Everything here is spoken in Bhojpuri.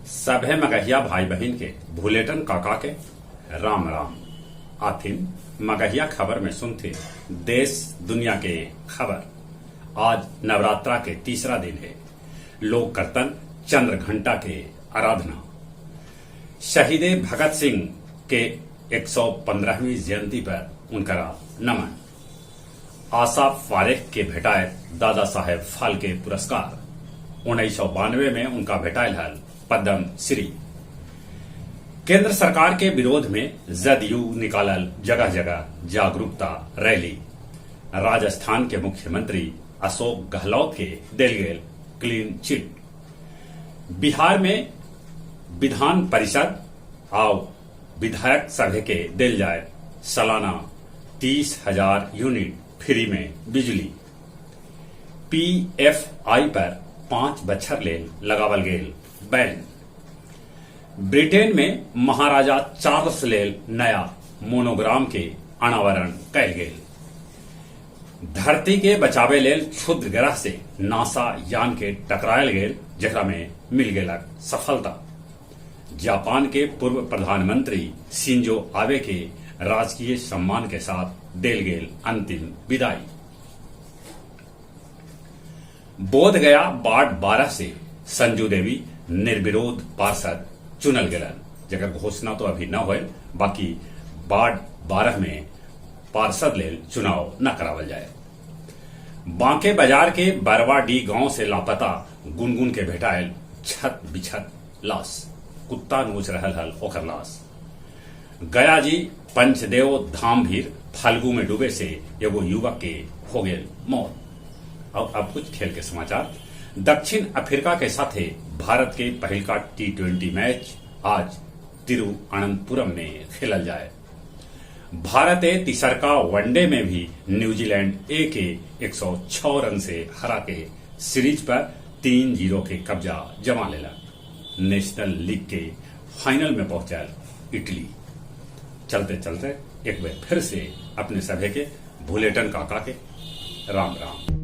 सभे मगहिया भाई बहन के भूलेटन काका के राम राम। आथिन मगहिया खबर में सुनते देश दुनिया के खबर। आज नवरात्रा के तीसरा दिन है। लोक कीर्तन चंद्र घंटा के आराधना। शहीदे भगत सिंह के 115वीं जयंती पर उनका नमन। आशा फारेख के भेटायल दादा साहेब फाल्के पुरस्कार। 1992 में उनका भेटायल हल पद्म श्री। केंद्र सरकार के विरोध में जदयू निकालल जगह जगह जागरूकता रैली। राजस्थान के मुख्यमंत्री अशोक गहलोत के दिल गेल क्लीन चिट। बिहार में विधान परिषद और विधायक सभा के दिल जाए सालाना 30,000 यूनिट फ्री में बिजली। PFI पर 5 बछर लेल लगावल गेल बैन। ब्रिटेन में महाराजा चार्ल्स लेल नया मोनोग्राम के अनावरण कयल गेल। धरती के बचावे लेल क्षुद्र ग्रह से नासा यान के टकरायल गेल, जेकरा में मिल गेलक सफलता। जापान के पूर्व प्रधानमंत्री शिंजो आबे के राजकीय सम्मान के साथ देल गेल अंतिम विदाई। बोध गया वार्ड 12 से संजू देवी निर्विरोध पार्षद चुनल गेलन, जगह घोषणा तो अभी न हुए। बाकी वार्ड 12 में पार्षद लेल चुनाव न करावल जाए। बांके बाजार के बरवाडी गांव से लापता गुनगुन के भेटायल छत बिछत लाश। कुत्ता नोच रहल हल ओकर लाश। गया जी पंचदेव धाम भीर फाल्गु में डूबे से एगो युवक के हो गए मौत। और अब कुछ खेल के समाचार। दक्षिण अफ्रीका के साथे भारत के पहिलका T20 मैच आज तिरुअनंतपुरम में खेलल जाए। भारत तीसरका वनडे में भी न्यूजीलैंड ए के 106 रन से हरा के सीरीज पर 3-0 के कब्जा जमा लेलक। नेशनल लीग के फाइनल में पहुंचल इटली। चलते चलते एक बार फिर से अपने सभे के भूलेटन काका के राम राम।